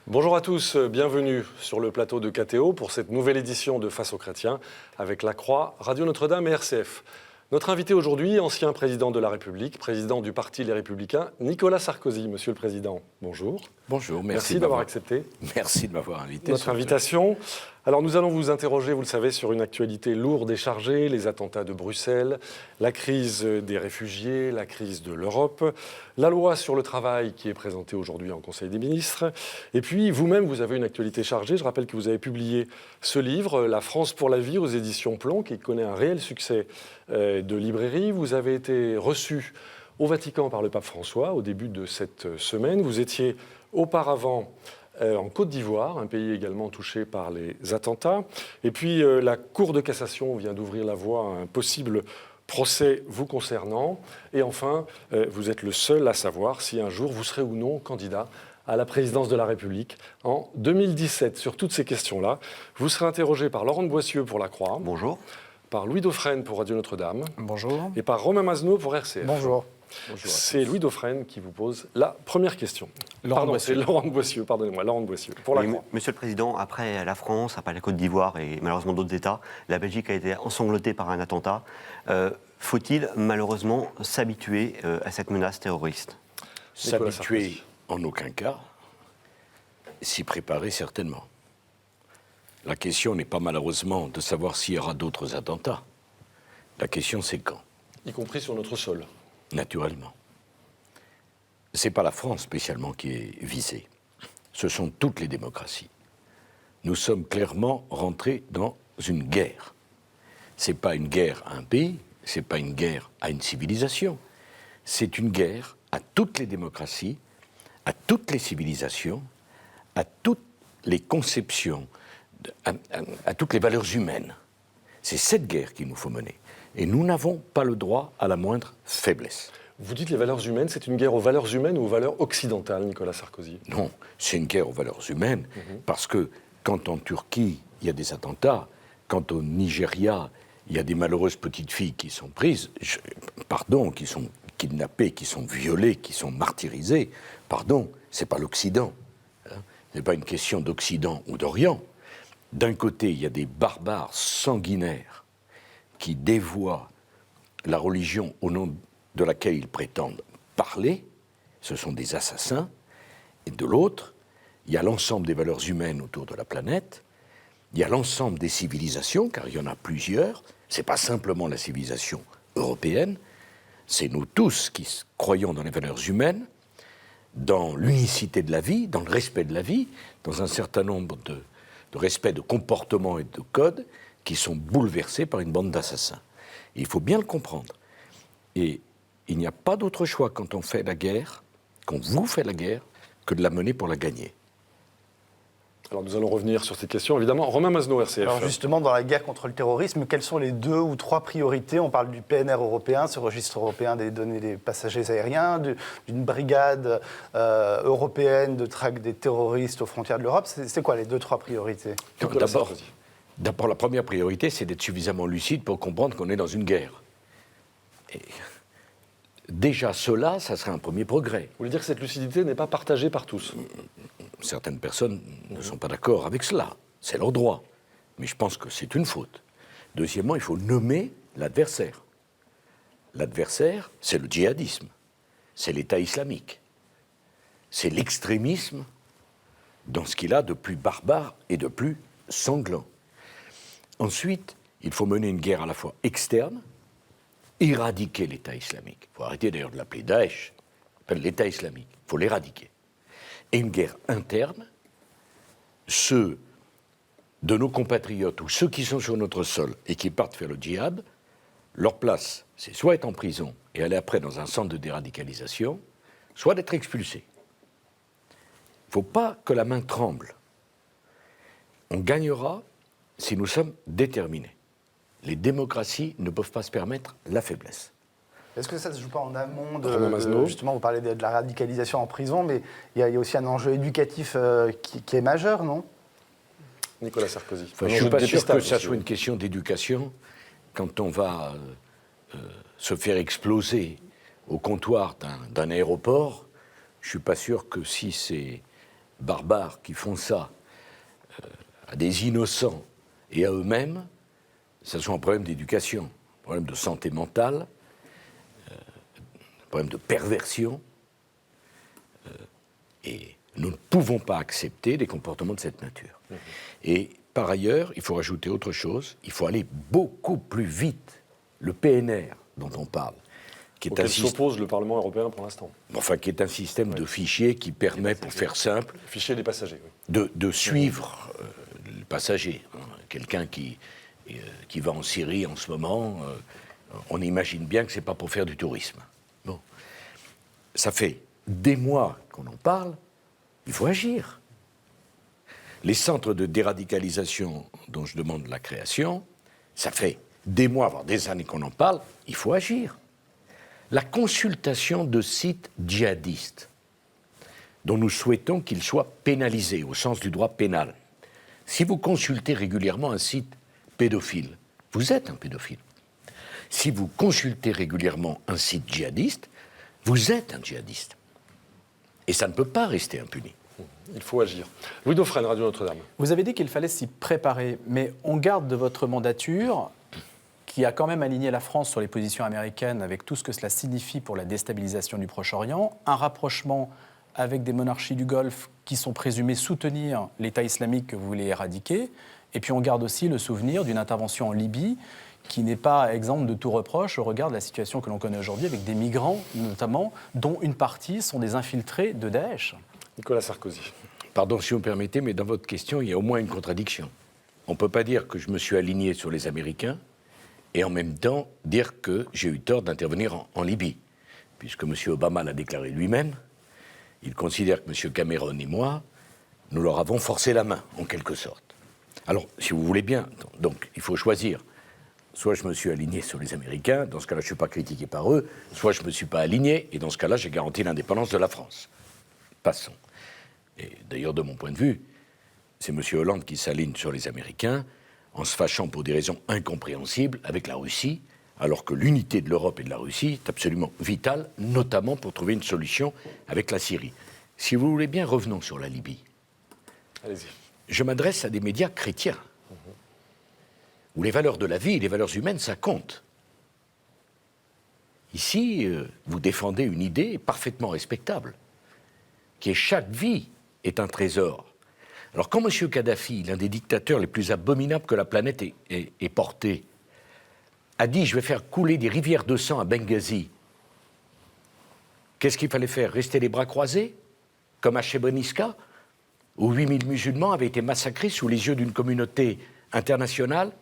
Bonjour à tous, bienvenue sur le plateau de KTO pour cette nouvelle édition de Face aux chrétiens avec La Croix, Radio Notre-Dame et RCF. Notre invité aujourd'hui, ancien président de la République, président du Parti Les Républicains, Nicolas Sarkozy. Monsieur le Président, bonjour. Bonjour, Merci d'avoir accepté. Merci de m'avoir invité. Notre invitation. Alors nous allons vous interroger, vous le savez, sur une actualité lourde et chargée, les attentats de Bruxelles, la crise des réfugiés, la crise de l'Europe, la loi sur le travail qui est présentée aujourd'hui en Conseil des ministres. Et puis vous-même, vous avez une actualité chargée. Je rappelle que vous avez publié ce livre, La France pour la vie, aux éditions Plomb, qui connaît un réel succès de librairie. Vous avez été reçu au Vatican par le pape François au début de cette semaine. Vous étiez auparavant en Côte d'Ivoire, un pays également touché par les attentats. Et puis la Cour de cassation vient d'ouvrir la voie à un possible procès vous concernant. Et enfin, vous êtes le seul à savoir si un jour vous serez ou non candidat à la présidence de la République en 2017. Sur toutes ces questions-là, vous serez interrogé par Laurent de Boissieu pour La Croix. Bonjour. Par Louis Dauphren pour Radio Notre-Dame. Bonjour. Et par Romain Mazneau pour RCF. Bonjour. C'est Louis Dauphren qui vous pose la première question. C'est Laurent de Boissieu, pardonnez-moi, Laurent de Boissieu, pour la Croix. Monsieur le Président, après la France, après la Côte d'Ivoire et malheureusement d'autres États, la Belgique a été ensanglantée par un attentat. Faut-il malheureusement s'habituer à cette menace terroriste ? S'habituer en aucun cas, s'y préparer certainement. La question n'est pas malheureusement de savoir s'il y aura d'autres attentats. La question c'est quand. Y compris sur notre sol. Naturellement. Ce n'est pas la France spécialement qui est visée. Ce sont toutes les démocraties. Nous sommes clairement rentrés dans une guerre. Ce n'est pas une guerre à un pays, ce n'est pas une guerre à une civilisation. C'est une guerre à toutes les démocraties, à toutes les civilisations, à toutes les conceptions, à toutes les valeurs humaines. C'est cette guerre qu'il nous faut mener. Et nous n'avons pas le droit à la moindre faiblesse. Vous dites les valeurs humaines, c'est une guerre aux valeurs humaines ou aux valeurs occidentales, Nicolas Sarkozy ? Non, c'est une guerre aux valeurs humaines, parce que quand en Turquie, il y a des attentats, quand au Nigeria, il y a des malheureuses petites filles qui sont prises, qui sont kidnappées, qui sont violées, qui sont martyrisées, c'est pas l'Occident. C'est pas une question d'Occident ou d'Orient. D'un côté, il y a des barbares sanguinaires qui dévoient la religion au nom de laquelle ils prétendent parler, ce sont des assassins, et de l'autre, il y a l'ensemble des valeurs humaines autour de la planète, il y a l'ensemble des civilisations, car il y en a plusieurs, c'est pas simplement la civilisation européenne, c'est nous tous qui croyons dans les valeurs humaines, dans l'unicité de la vie, dans le respect de la vie, dans un certain nombre de respect de comportements et de codes qui sont bouleversés par une bande d'assassins. Et il faut bien le comprendre. Et il n'y a pas d'autre choix quand on fait la guerre, quand vous faites la guerre, que de la mener pour la gagner. Alors nous allons revenir sur cette question, évidemment. Romain Mazneau, RCF. Alors justement, dans la guerre contre le terrorisme, quelles sont les 2 ou 3 priorités ? On parle du PNR européen, ce registre européen des données des passagers aériens, d'une brigade européenne de traque des terroristes aux frontières de l'Europe. C'est quoi les 2-3 priorités ? D'abord, la première priorité, c'est d'être suffisamment lucide pour comprendre qu'on est dans une guerre. Et déjà, cela, ça serait un premier progrès. Vous voulez dire que cette lucidité n'est pas partagée par tous ? Certaines personnes ne sont pas d'accord avec cela. C'est leur droit. Mais je pense que c'est une faute. Deuxièmement, il faut nommer l'adversaire. L'adversaire, c'est le djihadisme. C'est l'État islamique. C'est l'extrémisme dans ce qu'il a de plus barbare et de plus sanglant. Ensuite, il faut mener une guerre à la fois externe, éradiquer l'État islamique. Il faut arrêter d'ailleurs de l'appeler Daesh, l'État islamique. Il faut l'éradiquer. Et une guerre interne, ceux de nos compatriotes ou ceux qui sont sur notre sol et qui partent faire le djihad, leur place, c'est soit être en prison et aller après dans un centre de déradicalisation, soit d'être expulsés. Il ne faut pas que la main tremble. On gagnera si nous sommes déterminés. Les démocraties ne peuvent pas se permettre la faiblesse. Est-ce que ça ne se joue pas en amont justement, vous parlez de la radicalisation en prison, mais il y a aussi un enjeu éducatif qui est majeur, non ? Nicolas Sarkozy. Je ne suis pas sûr que ça soit une question d'éducation quand on va se faire exploser au comptoir d'un aéroport. Je ne suis pas sûr que si c'est barbares qui font ça à des innocents et à eux-mêmes, ça soit un problème d'éducation, un problème de santé mentale, un problème de perversion. Et nous ne pouvons pas accepter des comportements de cette nature. Et par ailleurs, il faut rajouter autre chose, il faut aller beaucoup plus vite. Le PNR dont on parle, qui est auquel s'oppose le Parlement européen pour l'instant. Enfin, qui est un système de fichiers qui permet, pour faire simple, Fichier des passagers, oui. de suivre le passager. Quelqu'un qui va en Syrie en ce moment, on imagine bien que ce n'est pas pour faire du tourisme. Bon. Ça fait des mois qu'on en parle, il faut agir. Les centres de déradicalisation dont je demande la création, ça fait des mois, voire des années qu'on en parle, il faut agir. La consultation de sites djihadistes, dont nous souhaitons qu'ils soient pénalisés au sens du droit pénal. Si vous consultez régulièrement un site pédophile, vous êtes un pédophile. Si vous consultez régulièrement un site djihadiste, vous êtes un djihadiste. Et ça ne peut pas rester impuni. Il faut agir. Louis Dauphren, Radio Notre-Dame. Vous avez dit qu'il fallait s'y préparer, mais on garde de votre mandature, qui a quand même aligné la France sur les positions américaines avec tout ce que cela signifie pour la déstabilisation du Proche-Orient, un rapprochement avec des monarchies du Golfe qui sont présumées soutenir l'État islamique que vous voulez éradiquer, et puis on garde aussi le souvenir d'une intervention en Libye qui n'est pas exempte de tout reproche au regard de la situation que l'on connaît aujourd'hui avec des migrants notamment, dont une partie sont des infiltrés de Daesh. Nicolas Sarkozy. Pardon si vous me permettez, mais dans votre question, il y a au moins une contradiction. On ne peut pas dire que je me suis aligné sur les Américains et en même temps dire que j'ai eu tort d'intervenir en Libye, puisque M. Obama l'a déclaré lui-même. Il considère que M. Cameron et moi, nous leur avons forcé la main, en quelque sorte. Alors, si vous voulez bien, donc il faut choisir. Soit je me suis aligné sur les Américains, dans ce cas-là je ne suis pas critiqué par eux, soit je ne me suis pas aligné, et dans ce cas-là j'ai garanti l'indépendance de la France. Passons. Et d'ailleurs, de mon point de vue, c'est M. Hollande qui s'aligne sur les Américains en se fâchant pour des raisons incompréhensibles avec la Russie, alors que l'unité de l'Europe et de la Russie est absolument vitale, notamment pour trouver une solution avec la Syrie. Si vous voulez bien, revenons sur la Libye. Allez-y. Je m'adresse à des médias chrétiens, où les valeurs de la vie et les valeurs humaines, ça compte. Ici, vous défendez une idée parfaitement respectable, qui est chaque vie est un trésor. Alors quand M. Kadhafi, l'un des dictateurs les plus abominables que la planète ait porté, a dit « je vais faire couler des rivières de sang à Benghazi », qu'est-ce qu'il fallait faire? Rester les bras croisés, comme à Srebrenica, où 8000 musulmans avaient été massacrés sous les yeux d'une communauté internationale,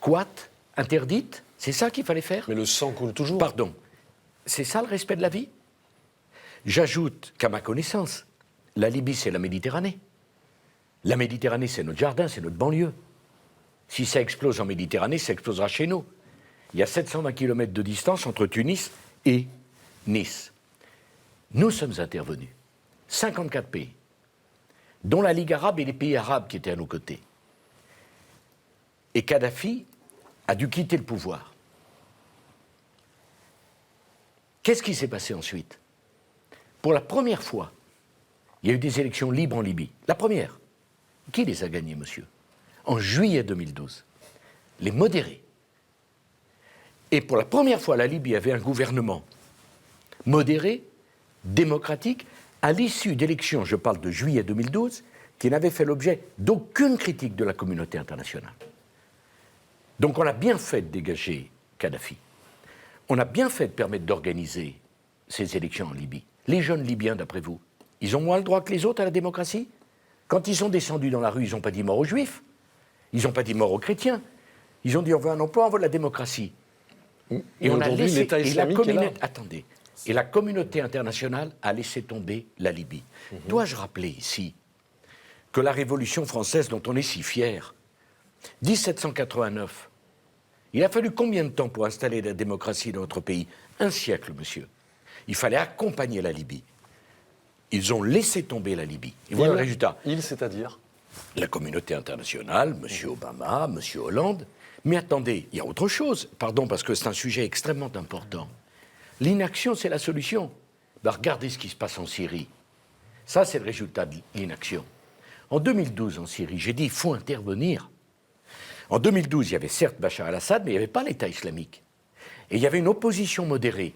coite, interdite? C'est ça qu'il fallait faire? Mais le sang coule toujours. Pardon. C'est ça le respect de la vie? J'ajoute qu'à ma connaissance, la Libye, c'est la Méditerranée. La Méditerranée, c'est notre jardin, c'est notre banlieue. Si ça explose en Méditerranée, ça explosera chez nous. Il y a 720 km de distance entre Tunis et Nice. Nous sommes intervenus. 54 pays, dont la Ligue arabe et les pays arabes qui étaient à nos côtés. Et Kadhafi a dû quitter le pouvoir. Qu'est-ce qui s'est passé ensuite? Pour la première fois, il y a eu des élections libres en Libye. La première. Qui les a gagnées, monsieur? En juillet 2012. Les modérés. Et pour la première fois, la Libye avait un gouvernement modéré, démocratique, à l'issue d'élections, je parle de juillet 2012, qui n'avaient fait l'objet d'aucune critique de la communauté internationale. Donc on a bien fait de dégager Kadhafi. On a bien fait de permettre d'organiser ces élections en Libye. Les jeunes Libyens, d'après vous, ils ont moins le droit que les autres à la démocratie? Quand ils sont descendus dans la rue, ils n'ont pas dit mort aux Juifs, ils n'ont pas dit mort aux chrétiens, ils ont dit on veut un emploi, on veut la démocratie. Et on a laissé l'État islamique est là. Attendez. Et la communauté internationale a laissé tomber la Libye. Dois-je rappeler ici que la Révolution française dont on est si fier, 1789, il a fallu combien de temps pour installer la démocratie dans notre pays? Un siècle, monsieur. Il fallait accompagner la Libye. Ils ont laissé tomber la Libye. Et voilà le résultat. C'est-à-dire la communauté internationale, M. Obama, M. Hollande. Mais attendez, il y a autre chose. Pardon, parce que c'est un sujet extrêmement important. L'inaction, c'est la solution. Ben, regardez ce qui se passe en Syrie. Ça, c'est le résultat de l'inaction. En 2012, en Syrie, j'ai dit il faut intervenir. En 2012, il y avait certes Bachar el-Assad, mais il n'y avait pas l'État islamique. Et il y avait une opposition modérée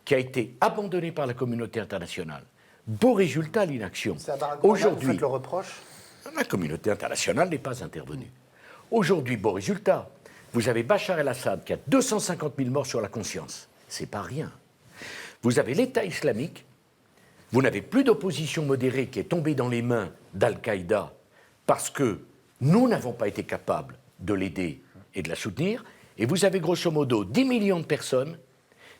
qui a été abandonnée par la communauté internationale. Beau résultat, l'inaction. Aujourd'hui, vous faites le reproche ? La communauté internationale n'est pas intervenue. Aujourd'hui, beau résultat. Vous avez Bachar el-Assad qui a 250 000 morts sur la conscience. C'est pas rien. Vous avez l'État islamique. Vous n'avez plus d'opposition modérée qui est tombée dans les mains d'Al-Qaïda parce que nous n'avons pas été capables de l'aider et de la soutenir. Et vous avez grosso modo 10 millions de personnes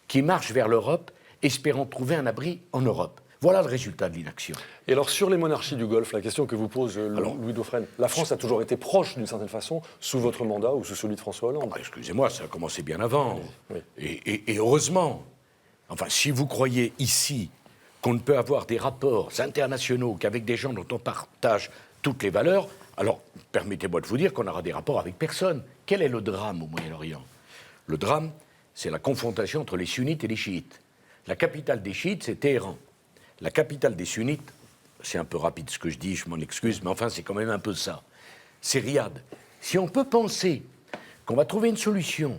qui marchent vers l'Europe espérant trouver un abri en Europe. Voilà le résultat de l'inaction. Et alors, sur les monarchies du Golfe, la question que vous pose Louis Dauphren, la France a toujours été proche, d'une certaine façon, sous votre mandat ou sous celui de François Hollande. Excusez-moi, ça a commencé bien avant. Oui. Et heureusement. Enfin, si vous croyez ici qu'on ne peut avoir des rapports internationaux qu'avec des gens dont on partage toutes les valeurs, alors permettez-moi de vous dire qu'on aura des rapports avec personne. Quel est le drame au Moyen-Orient ? Le drame, c'est la confrontation entre les sunnites et les chiites. La capitale des chiites, c'est Téhéran. La capitale des sunnites, c'est un peu rapide ce que je dis, je m'en excuse, mais enfin c'est quand même un peu ça. C'est Riyad. Si on peut penser qu'on va trouver une solution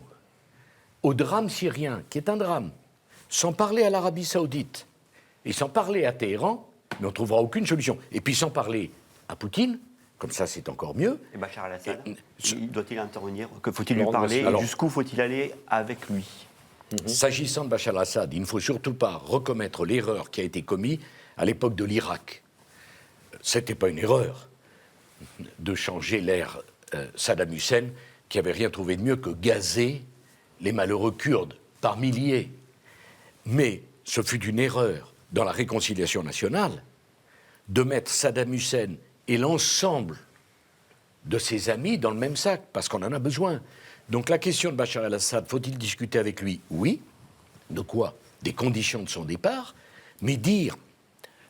au drame syrien, qui est un drame, sans parler à l'Arabie Saoudite et sans parler à Téhéran, mais on ne trouvera aucune solution. Et puis sans parler à Poutine, comme ça c'est encore mieux. Et Bachar el-Assad, doit-il intervenir ? Que faut-il lui parler ? Alors, jusqu'où faut-il aller avec lui ? S'agissant de Bachar el-Assad, il ne faut surtout pas recommettre l'erreur qui a été commise à l'époque de l'Irak. Ce n'était pas une erreur de changer l'ère Saddam Hussein, qui n'avait rien trouvé de mieux que gazer les malheureux Kurdes par milliers. Mais ce fut une erreur dans la réconciliation nationale de mettre Saddam Hussein et l'ensemble de ses amis dans le même sac, parce qu'on en a besoin. Donc la question de Bachar el-Assad, faut-il discuter avec lui ? Oui. De quoi ? Des conditions de son départ. Mais dire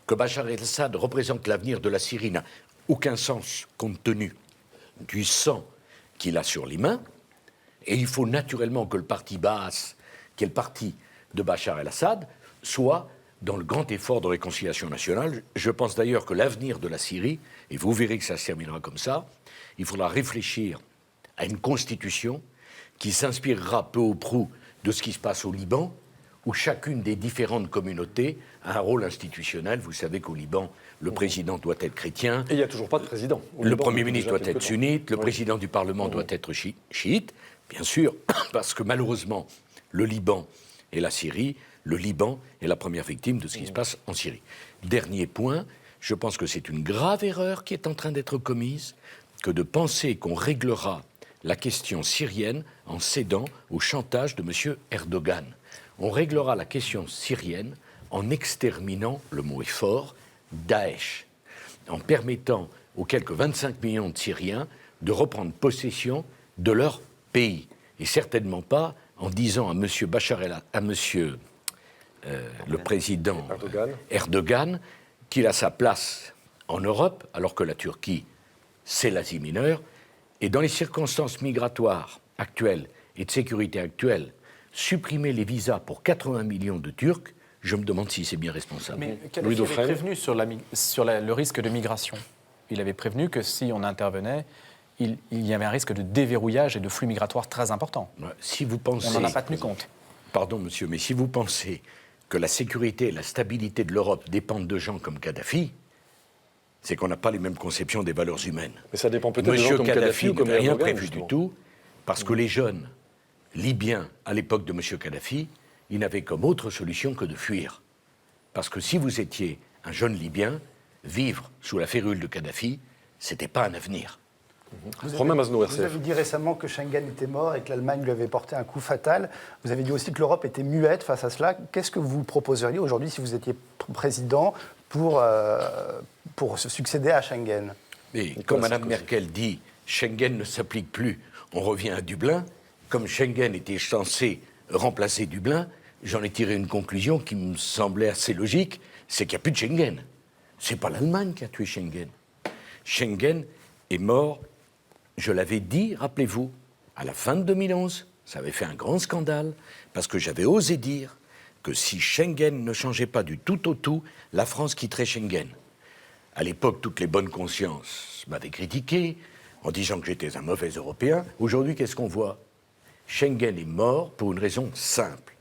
que Bachar el-Assad représente l'avenir de la Syrie n'a aucun sens compte tenu du sang qu'il a sur les mains. Et il faut naturellement que le parti Baas, qui est le parti de Bachar el-Assad, soit dans le grand effort de réconciliation nationale. Je pense d'ailleurs que l'avenir de la Syrie, et vous verrez que ça se terminera comme ça, il faudra réfléchir à une constitution qui s'inspirera peu ou prou de ce qui se passe au Liban, où chacune des différentes communautés a un rôle institutionnel. Vous savez qu'au Liban, le président doit être chrétien. Et il n'y a toujours pas de président. Le Premier ministre doit être sunnite, le président du Parlement doit être chiite, bien sûr, parce que malheureusement, le Liban et la Syrie, le Liban est la première victime de ce qui se passe en Syrie. Dernier point, je pense que c'est une grave erreur qui est en train d'être commise, que de penser qu'on réglera la question syrienne en cédant au chantage de M. Erdogan. On réglera la question syrienne en exterminant, le mot est fort, Daesh, en permettant aux quelques 25 millions de Syriens de reprendre possession de leur pays. Et certainement pas en disant à M. Bachar el-Assad, à M. le président Erdogan qu'il a sa place en Europe, alors que la Turquie, c'est l'Asie mineure. Et dans les circonstances migratoires actuelles et de sécurité actuelles, supprimer les visas pour 80 millions de Turcs, je me demande si c'est bien responsable. Mais Kadhafi avait prévenu sur le risque de migration. Il avait prévenu que si on intervenait, il y avait un risque de déverrouillage et de flux migratoires très important. Si vous pensez, on n'en a pas tenu compte. Pardon, monsieur, mais si vous pensez que la sécurité et la stabilité de l'Europe dépendent de gens comme Kadhafi, c'est qu'on n'a pas les mêmes conceptions des valeurs humaines. Mais ça dépend peut-être de gens comme Kadhafi ou comme n'avait rien Erdogan, prévu justement. du tout, parce que les jeunes libyens, à l'époque de M. Kadhafi, ils n'avaient comme autre solution que de fuir. Parce que si vous étiez un jeune Libyen, vivre sous la férule de Kadhafi, c'était pas un avenir. Romain Mazno, Vous RCF. avez dit récemment que Schengen était mort et que l'Allemagne lui avait porté un coup fatal. Vous avez dit aussi que l'Europe était muette face à cela. Qu'est-ce que vous proposeriez aujourd'hui si vous étiez président pour succéder à Schengen ? Mais comme Mme Merkel dit, Schengen ne s'applique plus, on revient à Dublin. Comme Schengen était censé remplacer Dublin, j'en ai tiré une conclusion qui me semblait assez logique, c'est qu'il n'y a plus de Schengen. C'est pas l'Allemagne qui a tué Schengen. Schengen est mort, je l'avais dit, rappelez-vous, à la fin de 2011, ça avait fait un grand scandale, parce que j'avais osé dire que si Schengen ne changeait pas du tout au tout, la France quitterait Schengen. À l'époque, toutes les bonnes consciences m'avaient critiqué en disant que j'étais un mauvais Européen. Aujourd'hui, qu'est-ce qu'on voit ? Schengen est mort pour une raison simple.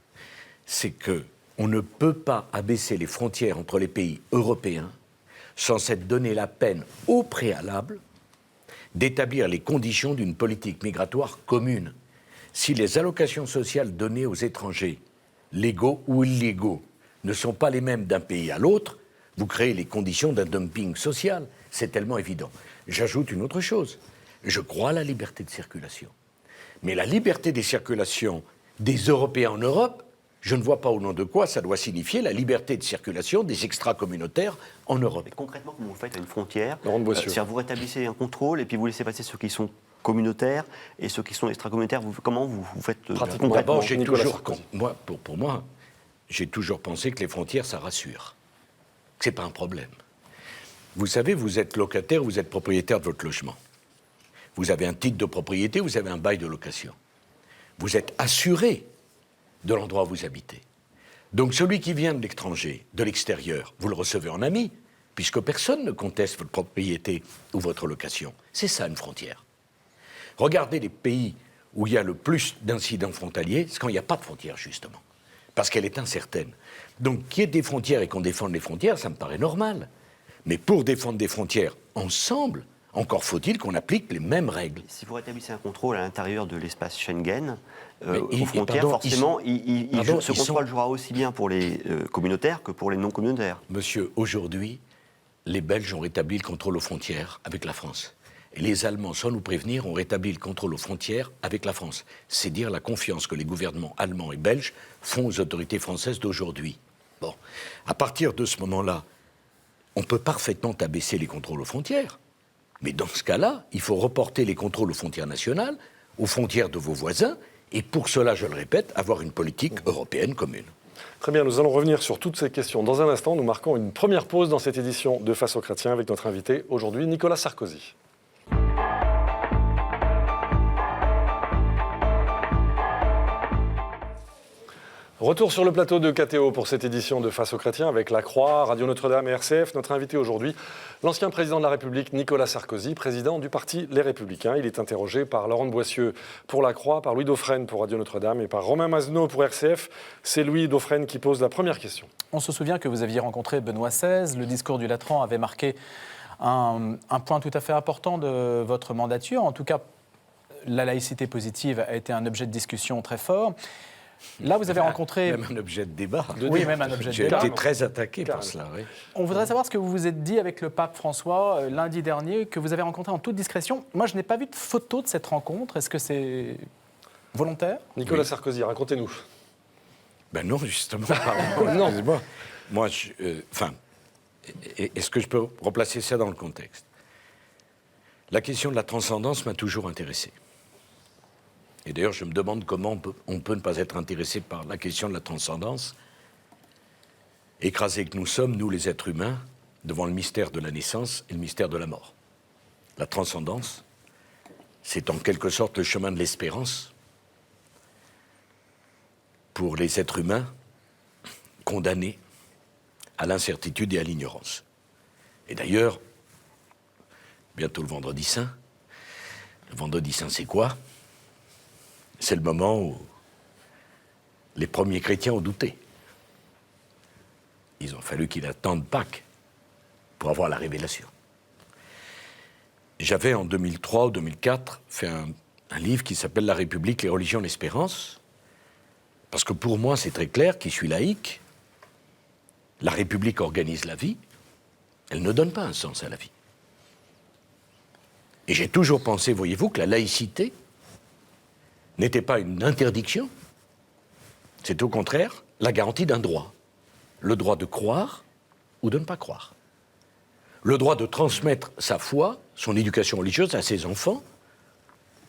C'est qu'on ne peut pas abaisser les frontières entre les pays européens sans s'être donné la peine au préalable d'établir les conditions d'une politique migratoire commune. Si les allocations sociales données aux étrangers, légaux ou illégaux, ne sont pas les mêmes d'un pays à l'autre, vous créez les conditions d'un dumping social. C'est tellement évident. J'ajoute une autre chose. Je crois à la liberté de circulation. Mais la liberté des circulations des Européens en Europe, je ne vois pas au nom de quoi ça doit signifier la liberté de circulation des extra-communautaires en Europe. Mais concrètement, comment vous faites à une frontière ? Laurent de Boissieu. C'est-à-dire vous rétablissez un contrôle et puis vous laissez passer ceux qui sont communautaires et ceux qui sont extra-communautaires. Comment vous faites Pratiquement. concrètement ? D'abord, j'ai Nicolas toujours, Sarkozy. pour moi, j'ai toujours pensé que les frontières, ça rassure. Que c'est pas un problème. Vous savez, vous êtes locataire, vous êtes propriétaire de votre logement. Vous avez un titre de propriété, vous avez un bail de location. Vous êtes assuré de l'endroit où vous habitez. Donc celui qui vient de l'étranger, de l'extérieur, vous le recevez en ami, puisque personne ne conteste votre propriété ou votre location. C'est ça une frontière. Regardez les pays où il y a le plus d'incidents frontaliers, c'est quand il n'y a pas de frontière, justement, parce qu'elle est incertaine. Donc qu'il y ait des frontières et qu'on défende les frontières, ça me paraît normal. Mais pour défendre des frontières ensemble, encore faut-il qu'on applique les mêmes règles. Si vous rétablissez un contrôle à l'intérieur de l'espace Schengen, Mais aux frontières, forcément, ce contrôle jouera aussi bien pour les communautaires que pour les non-communautaires. Monsieur, aujourd'hui, les Belges ont rétabli le contrôle aux frontières avec la France. Et les Allemands, sans nous prévenir, ont rétabli le contrôle aux frontières avec la France. C'est dire la confiance que les gouvernements allemands et belges font aux autorités françaises d'aujourd'hui. Bon, à partir de ce moment-là, on peut parfaitement abaisser les contrôles aux frontières. Mais dans ce cas-là, il faut reporter les contrôles aux frontières nationales, aux frontières de vos voisins, et pour cela, je le répète, avoir une politique européenne commune. Très bien, nous allons revenir sur toutes ces questions. Dans un instant, nous marquons une première pause dans cette édition de Face aux chrétiens avec notre invité aujourd'hui, Nicolas Sarkozy. Retour sur le plateau de KTO pour cette édition de Face aux chrétiens avec La Croix, Radio Notre-Dame et RCF. Notre invité aujourd'hui, l'ancien président de la République, Nicolas Sarkozy, président du parti Les Républicains. Il est interrogé par Laurent de Boissieu pour La Croix, par Louis Dauphren pour Radio Notre-Dame et par Romain Mazenot pour RCF. C'est Louis Dauphren qui pose la première question. On se souvient que vous aviez rencontré Benoît XVI. Le discours du Latran avait marqué un point tout à fait important de votre mandature. En tout cas, la laïcité positive a été un objet de discussion très fort. Là, vous avez rencontré... Même un objet de débat. Oui, même un objet de débat. J'ai été très attaqué par cela, oui. On voudrait savoir ce que vous vous êtes dit avec le pape François lundi dernier, que vous avez rencontré en toute discrétion. Moi, je n'ai pas vu de photo de cette rencontre. Est-ce que c'est volontaire ? Nicolas Sarkozy, racontez-nous. Ben non, justement. Non. Excusez-moi. Moi, est-ce que je peux replacer ça dans le contexte ? La question de la transcendance m'a toujours intéressé. Et d'ailleurs, je me demande comment on peut ne pas être intéressé par la question de la transcendance, écrasés que nous sommes, nous les êtres humains, devant le mystère de la naissance et le mystère de la mort. La transcendance, c'est en quelque sorte le chemin de l'espérance pour les êtres humains condamnés à l'incertitude et à l'ignorance. Et d'ailleurs, bientôt le Vendredi Saint. Le Vendredi Saint, c'est quoi ? C'est le moment où les premiers chrétiens ont douté. Il a fallu qu'ils attendent Pâques pour avoir la révélation. J'avais en 2003 ou 2004 fait un livre qui s'appelle « La République, les religions, l'espérance ». Parce que pour moi, c'est très clair, qui suis laïque, la République organise la vie, elle ne donne pas un sens à la vie. Et j'ai toujours pensé, voyez-vous, que la laïcité n'était pas une interdiction, c'est au contraire la garantie d'un droit. Le droit de croire ou de ne pas croire. Le droit de transmettre sa foi, son éducation religieuse à ses enfants,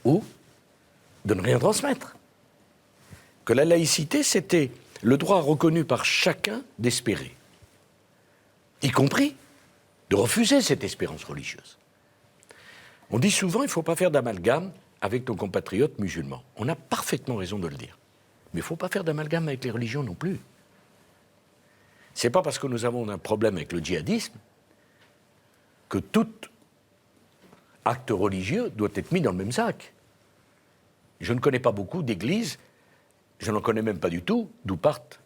ou de ne rien transmettre. Que la laïcité, c'était le droit reconnu par chacun d'espérer, y compris de refuser cette espérance religieuse. On dit souvent, il ne faut pas faire d'amalgame avec nos compatriotes musulmans. On a parfaitement raison de le dire. Mais il ne faut pas faire d'amalgame avec les religions non plus. C'est pas parce que nous avons un problème avec le djihadisme que tout acte religieux doit être mis dans le même sac. Je ne connais pas beaucoup d'églises, je n'en connais même pas du tout, d'où partent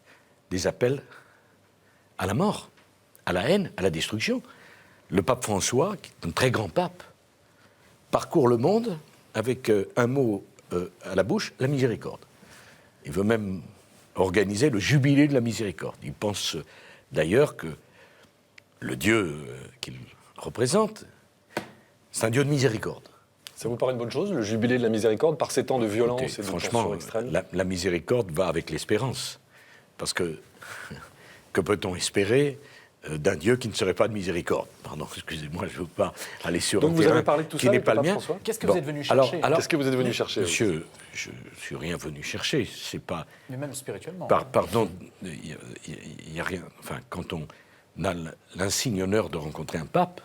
des appels à la mort, à la haine, à la destruction. Le pape François, qui est un très grand pape, parcourt le monde avec un mot à la bouche, la miséricorde. Il veut même organiser le jubilé de la miséricorde. Il pense d'ailleurs que le Dieu qu'il représente, c'est un Dieu de miséricorde. Ça vous paraît une bonne chose, le jubilé de la miséricorde, par ces temps de violence et de franchement, tension extrême? la miséricorde va avec l'espérance. Parce que peut-on espérer d'un Dieu qui ne serait pas de miséricorde? Pardon, excusez-moi, je ne veux pas aller sur Donc un vous terrain avez parlé de tout qui ça n'est avec pas le le pape mien. François? Qu'est-ce que vous êtes venu chercher? Qu'est-ce que vous êtes venu chercher? Monsieur, je ne suis rien venu chercher. C'est pas... Mais même spirituellement. Pardon, il n'y a rien... Enfin, quand on a l'insigne honneur de rencontrer un pape,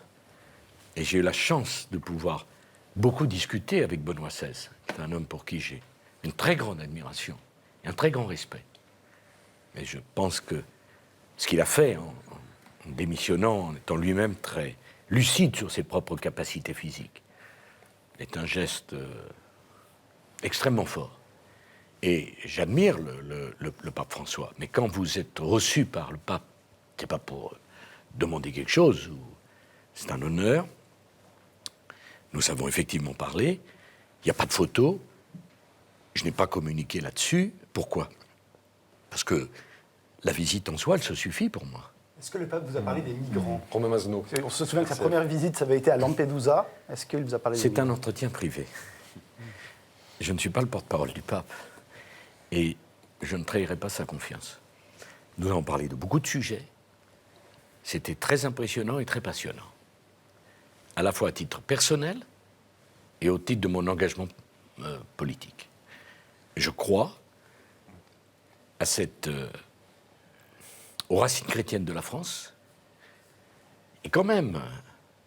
et j'ai eu la chance de pouvoir beaucoup discuter avec Benoît XVI, qui est un homme pour qui j'ai une très grande admiration et un très grand respect. Et je pense que ce qu'il a fait en démissionnant, en étant lui-même très lucide sur ses propres capacités physiques, est un geste extrêmement fort. Et j'admire le pape François. Mais quand vous êtes reçu par le pape, c'est pas pour demander quelque chose, c'est un honneur. Nous avons effectivement parlé. Il n'y a pas de photo. Je n'ai pas communiqué là-dessus. Pourquoi? Parce que la visite en soi, elle se suffit pour moi. Est-ce que le pape vous a parlé des migrants? Romain Mazenot. On se souvient que sa première visite, ça avait été à Lampedusa. Est-ce qu'il vous a parlé des C'est migrants? un entretien privé. Je ne suis pas le porte-parole du pape. Et je ne trahirai pas sa confiance. Nous avons parlé de beaucoup de sujets. C'était très impressionnant et très passionnant. À la fois à titre personnel et au titre de mon engagement politique. Je crois à aux racines chrétiennes de la France et quand même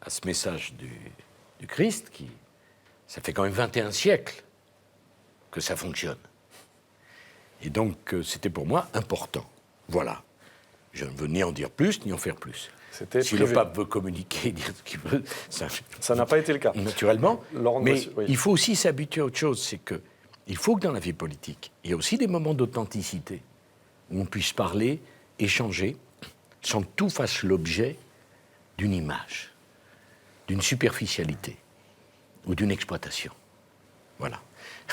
à ce message du Christ qui, ça fait quand même 21 siècles que ça fonctionne. Et donc c'était pour moi important. Voilà. Je ne veux ni en dire plus, ni en faire plus. Si le pape veut communiquer, dire ce qu'il veut, ça n'a pas été le cas. Naturellement. Mais Boissieu, oui. il faut aussi s'habituer à autre chose, c'est que il faut que dans la vie politique, il y a aussi des moments d'authenticité où on puisse parler, échanger, sans que tout fasse l'objet d'une image, d'une superficialité ou d'une exploitation. Voilà.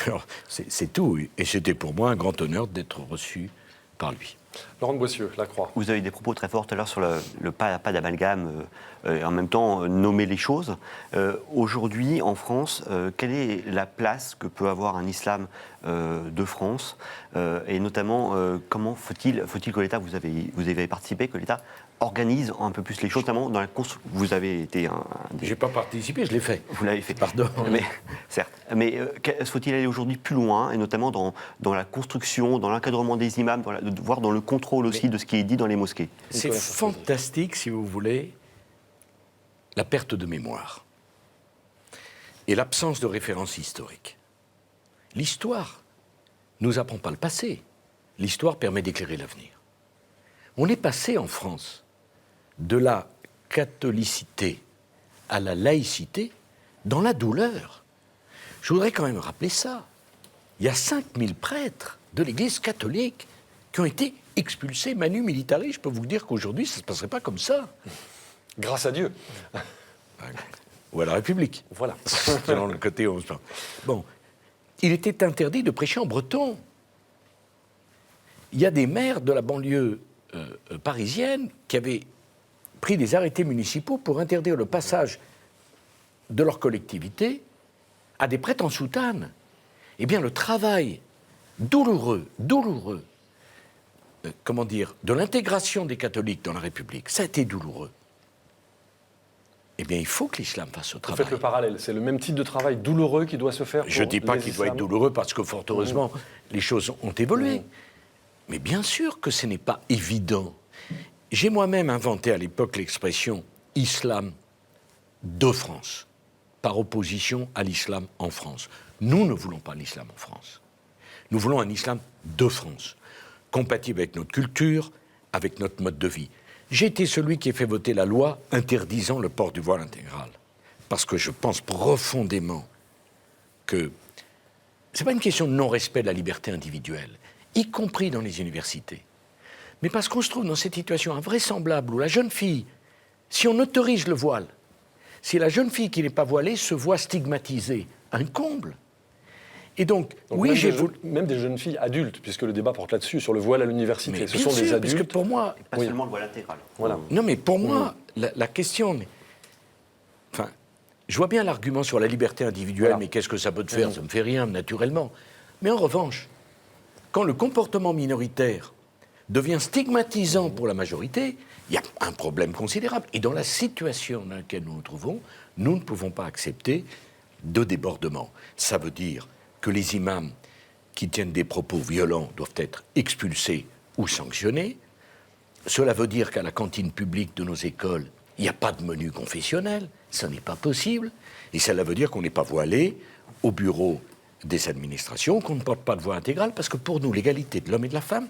Alors, c'est tout. Et c'était pour moi un grand honneur d'être reçu par lui. Laurent Boissieu, La Croix. Vous avez des propos très forts tout à l'heure sur le pas d'amalgame et en même temps nommer les choses. Aujourd'hui, en France, quelle est la place que peut avoir un islam de France et notamment, comment faut-il que l'État, vous avez participé, que l'État organise un peu plus les choses, notamment dans la construction. Vous avez été un des... Je n'ai pas participé, je l'ai fait. Vous l'avez fait. Pardon. Mais, certes. Mais faut-il aller aujourd'hui plus loin, et notamment dans la construction, dans l'encadrement des imams, voire dans le contrôle aussi de ce qui est dit dans les mosquées? C'est fantastique, si vous voulez, la perte de mémoire et l'absence de référence historique. L'histoire ne nous apprend pas le passé. L'histoire permet d'éclairer l'avenir. On est passé en France de la catholicité à la laïcité dans la douleur. Je voudrais quand même rappeler ça. Il y a 5000 prêtres de l'Église catholique qui ont été expulsés manu militari. Je peux vous dire qu'aujourd'hui, ça ne se passerait pas comme ça. Grâce à Dieu. Ou à la République. Voilà. Selon le côté où on se parle. Bon, il était interdit de prêcher en breton. Il y a des maires de la banlieue parisienne qui avaient pris des arrêtés municipaux pour interdire le passage de leur collectivité à des prêtres en soutane. Eh bien, le travail douloureux, de l'intégration des catholiques dans la République, ça a été douloureux. Eh bien, il faut que l'islam fasse ce Vous travail. faites le parallèle. C'est le même type de travail douloureux qui doit se faire pour Je ne dis pas les qu'il doit être islams. douloureux parce que, fort heureusement, les choses ont évolué. Mais bien sûr que ce n'est pas évident. J'ai moi-même inventé à l'époque l'expression « islam de France », par opposition à l'islam en France. Nous ne voulons pas l'islam en France. Nous voulons un islam de France, compatible avec notre culture, avec notre mode de vie. J'ai été celui qui a fait voter la loi interdisant le port du voile intégral. Parce que je pense profondément que ce n'est pas une question de non-respect de la liberté individuelle, y compris dans les universités. Mais parce qu'on se trouve dans cette situation invraisemblable où la jeune fille, si on autorise le voile, si la jeune fille qui n'est pas voilée se voit stigmatisée, un comble. Et donc oui, même des jeunes filles adultes, puisque le débat porte là-dessus, sur le voile à l'université. Mais ce sont des adultes. parce que pour moi, Pas seulement le voile intégral. Voilà. non, mais pour moi, la question... Enfin, je vois bien l'argument sur la liberté individuelle, mais qu'est-ce que ça peut te faire? Ça ne me fait rien, naturellement. Mais en revanche, quand le comportement minoritaire devient stigmatisant pour la majorité, il y a un problème considérable. Et dans la situation dans laquelle nous nous trouvons, nous ne pouvons pas accepter de débordement. Ça veut dire que les imams qui tiennent des propos violents doivent être expulsés ou sanctionnés. Cela veut dire qu'à la cantine publique de nos écoles, il n'y a pas de menu confessionnel, ça n'est pas possible. Et cela veut dire qu'on n'est pas voilé au bureau des administrations, qu'on ne porte pas de voile intégrale, parce que pour nous, l'égalité de l'homme et de la femme,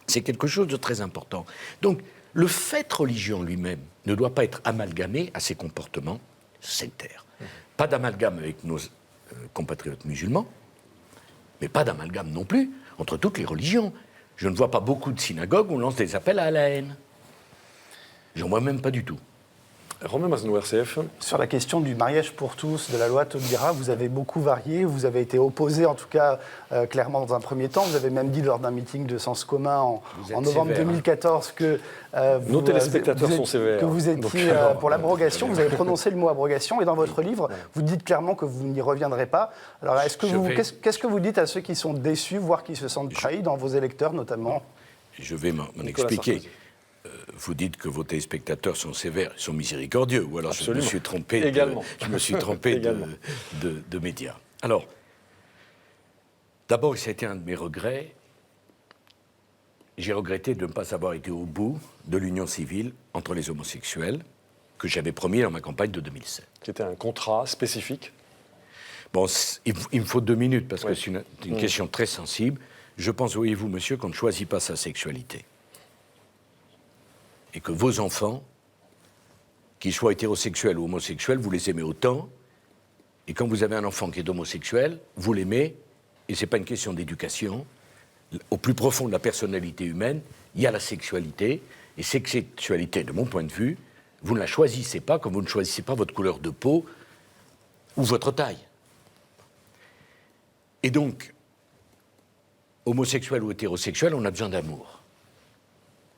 c'est quelque chose de très important. Donc, le fait religieux en lui-même ne doit pas être amalgamé à ces comportements sectaires. Pas d'amalgame avec nos compatriotes musulmans, mais pas d'amalgame non plus entre toutes les religions. Je ne vois pas beaucoup de synagogues où on lance des appels à la haine. J'en vois même pas du tout. Romain Masnou, RCF. Sur la question du mariage pour tous, de la loi Taubira, vous avez beaucoup varié, vous avez été opposé en tout cas clairement dans un premier temps, vous avez même dit lors d'un meeting de Sens Commun en novembre sévère, 2014 que Nos téléspectateurs sont sévères. que vous étiez pour l'abrogation, vous avez prononcé le mot abrogation et dans votre livre, vous dites clairement que vous n'y reviendrez pas. Alors est-ce que qu'est-ce que vous dites à ceux qui sont déçus, voire qui se sentent trahis dans vos électeurs notamment? Je vais m'en expliquer. Sarkozy. Vous dites que vos téléspectateurs sont sévères, ils sont miséricordieux, ou alors Absolument. je me suis trompé, Également. je me suis trompé de médias. Alors, d'abord, ça a été un de mes regrets. J'ai regretté de ne pas avoir été au bout de l'union civile entre les homosexuels que j'avais promis dans ma campagne de 2007. Qui était un contrat spécifique. Bon, il me faut 2 minutes parce que c'est une question très sensible. Je pense, voyez-vous, monsieur, qu'on ne choisit pas sa sexualité. Et que vos enfants, qu'ils soient hétérosexuels ou homosexuels, vous les aimez autant. Et quand vous avez un enfant qui est homosexuel, vous l'aimez, et ce n'est pas une question d'éducation. Au plus profond de la personnalité humaine, il y a la sexualité. Et cette sexualité, de mon point de vue, vous ne la choisissez pas comme vous ne choisissez pas votre couleur de peau ou votre taille. Et donc, homosexuel ou hétérosexuel, on a besoin d'amour.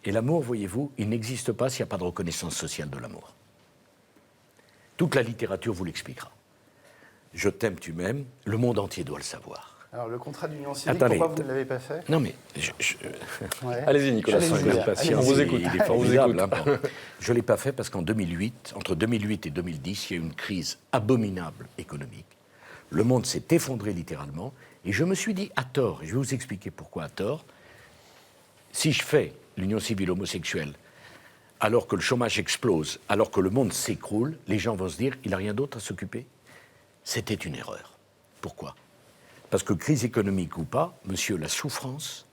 Et l'amour, voyez-vous, il n'existe pas s'il n'y a pas de reconnaissance sociale de l'amour. Toute la littérature vous l'expliquera. Je t'aime, tu m'aimes, le monde entier doit le savoir. Alors le contrat d'union civile, Attendez, pourquoi vous ne l'avez pas fait? Non mais, Ouais. Allez-y, Nicolas. Allez-y. On vous écoute. Il est formidable. Hein, bon. Je ne l'ai pas fait parce qu'en 2008, entre 2008 et 2010, il y a eu une crise abominable économique. Le monde s'est effondré littéralement. Et je me suis dit, à tort, et je vais vous expliquer pourquoi à tort, si je fais l'union civile homosexuelle, alors que le chômage explose, alors que le monde s'écroule, les gens vont se dire, il n'a rien d'autre à s'occuper. C'était une erreur. Pourquoi? Parce que crise économique ou pas, monsieur, la souffrance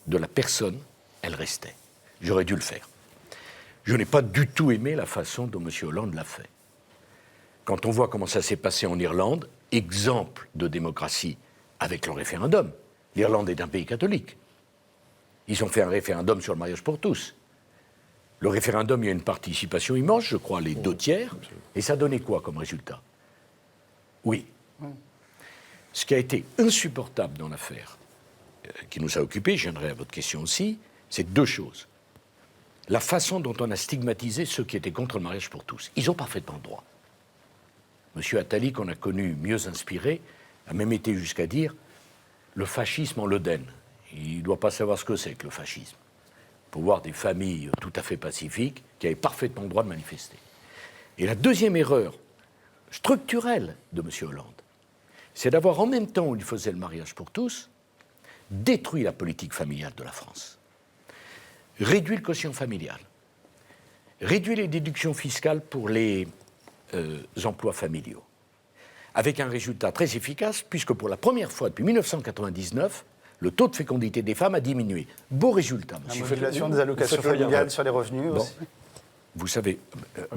de la personne, elle restait. J'aurais dû le faire. Je n'ai pas du tout aimé la façon dont monsieur Hollande l'a fait. Quand on voit comment ça s'est passé en Irlande, exemple de démocratie avec le référendum. L'Irlande est un pays catholique. Ils ont fait un référendum sur le mariage pour tous. Le référendum, il y a une participation immense, je crois, les 2/3. Et ça donnait quoi comme résultat? Oui. Ce qui a été insupportable dans l'affaire qui nous a occupés, je viendrai à votre question aussi, c'est 2 choses. La façon dont on a stigmatisé ceux qui étaient contre le mariage pour tous. Ils ont parfaitement le droit. Monsieur Attali, qu'on a connu mieux inspiré, a même été jusqu'à dire le fascisme en l'Oden. Il ne doit pas savoir ce que c'est que le fascisme. Pour voir des familles tout à fait pacifiques qui avaient parfaitement le droit de manifester. Et la deuxième erreur structurelle de M. Hollande, c'est d'avoir, en même temps où il faisait le mariage pour tous, détruit la politique familiale de la France. Réduit le quotient familial. Réduit les déductions fiscales pour les emplois familiaux. Avec un résultat très efficace, puisque pour la première fois depuis 1999, le taux de fécondité des femmes a diminué. Beau résultat, La monsieur. modulation des allocations vous faites le lien, familiales ouais. sur les revenus Bon. aussi. Vous savez,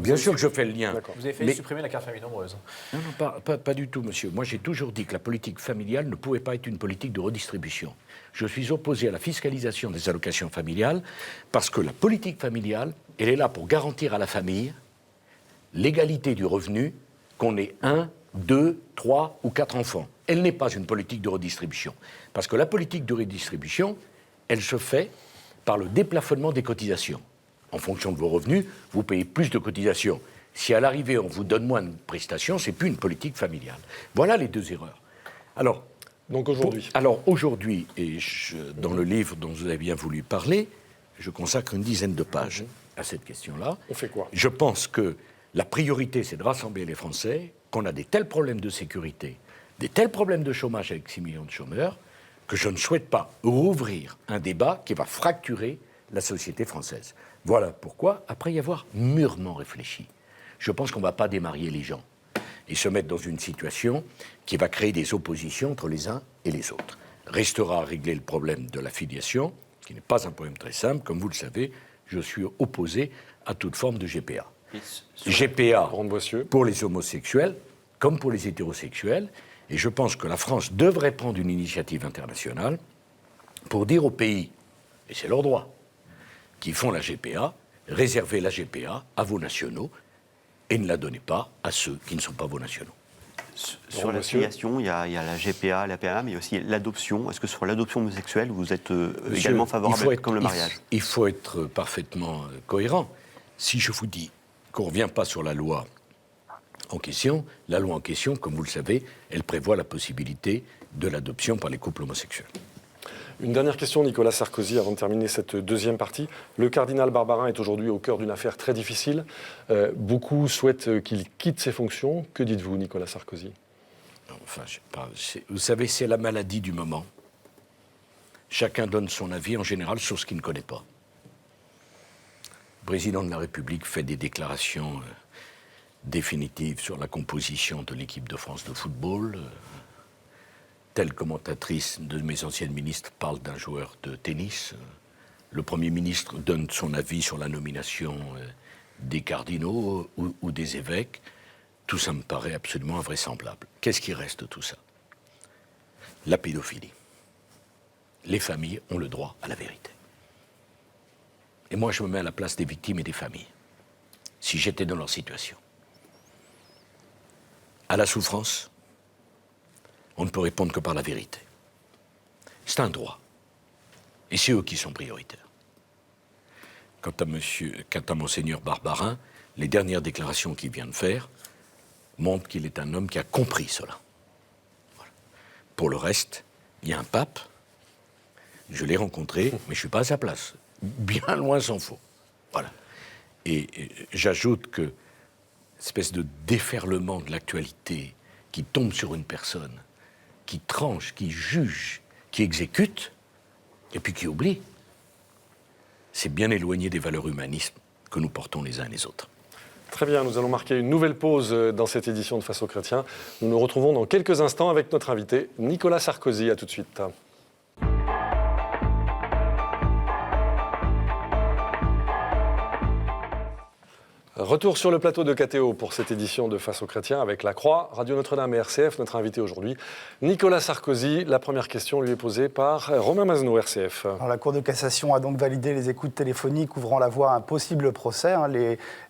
bien sûr que je fais le lien. D'accord. Vous avez failli Mais- supprimer la carte famille nombreuse. Non, pas du tout, monsieur. Moi, j'ai toujours dit que la politique familiale ne pouvait pas être une politique de redistribution. Je suis opposé à la fiscalisation des allocations familiales parce que la politique familiale, elle est là pour garantir à la famille l'égalité du revenu, qu'on ait 1, 2, 3 ou 4 enfants. Elle n'est pas une politique de redistribution. Parce que la politique de redistribution, elle se fait par le déplafonnement des cotisations. En fonction de vos revenus, vous payez plus de cotisations. Si à l'arrivée, on vous donne moins de prestations, ce n'est plus une politique familiale. Voilà les deux erreurs. Alors, Donc aujourd'hui, aujourd'hui, et dans le livre dont vous avez bien voulu parler, je consacre une dizaine de pages à cette question-là. on fait quoi? Je pense que la priorité, c'est de rassembler les Français, qu'on a des tels problèmes de sécurité, des tels problèmes de chômage avec 6 millions de chômeurs, que je ne souhaite pas rouvrir un débat qui va fracturer la société française. Voilà pourquoi, après y avoir mûrement réfléchi, je pense qu'on ne va pas démarier les gens et se mettre dans une situation qui va créer des oppositions entre les uns et les autres. Restera à régler le problème de la filiation, qui n'est pas un problème très simple. Comme vous le savez, je suis opposé à toute forme de GPA. GPA Brande-Boissieu. pour les homosexuels comme pour les hétérosexuels. Et je pense que la France devrait prendre une initiative internationale pour dire aux pays, et c'est leur droit, qui font la GPA, réservez la GPA à vos nationaux et ne la donnez pas à ceux qui ne sont pas vos nationaux. Sur la filiation, il y a la GPA, la PMA, mais il y a aussi l'adoption. Est-ce que sur l'adoption homosexuelle, vous êtes également favorable comme le mariage? Il faut être parfaitement cohérent. Si je vous dis qu'on ne revient pas sur la loi en question, la loi en question, comme vous le savez, elle prévoit la possibilité de l'adoption par les couples homosexuels. Une dernière question, Nicolas Sarkozy, avant de terminer cette deuxième partie. Le cardinal Barbarin est aujourd'hui au cœur d'une affaire très difficile. Beaucoup souhaitent qu'il quitte ses fonctions. Que dites-vous, Nicolas Sarkozy? Enfin, je sais pas, vous savez, c'est la maladie du moment. Chacun donne son avis, en général, sur ce qu'il ne connaît pas. Le président de la République fait des déclarations définitives sur la composition de l'équipe de France de football. Telle commentatrice de mes anciennes ministres parle d'un joueur de tennis. Le Premier ministre donne son avis sur la nomination des cardinaux ou des évêques. Tout ça me paraît absolument invraisemblable. Qu'est-ce qui reste de tout ça? La pédophilie. Les familles ont le droit à la vérité. Et moi, je me mets à la place des victimes et des familles, si j'étais dans leur situation. À la souffrance, on ne peut répondre que par la vérité. C'est un droit. Et c'est eux qui sont prioritaires. Quant à Monseigneur Barbarin, les dernières déclarations qu'il vient de faire montrent qu'il est un homme qui a compris cela. Voilà. Pour le reste, il y a un pape, je l'ai rencontré, mais je ne suis pas à sa place. Bien loin s'en faut. Voilà. Et j'ajoute que espèce de déferlement de l'actualité qui tombe sur une personne, qui tranche, qui juge, qui exécute, et puis qui oublie, c'est bien éloigné des valeurs humanistes que nous portons les uns et les autres. Très bien, nous allons marquer une nouvelle pause dans cette édition de Face aux chrétiens. Nous nous retrouvons dans quelques instants avec notre invité, Nicolas Sarkozy. À tout de suite. Retour sur le plateau de KTO pour cette édition de Face aux chrétiens avec La Croix, Radio Notre-Dame et RCF. Notre invité aujourd'hui, Nicolas Sarkozy. La première question lui est posée par Romain Mazneau, RCF. Alors, la Cour de cassation a donc validé les écoutes téléphoniques ouvrant la voie à un possible procès.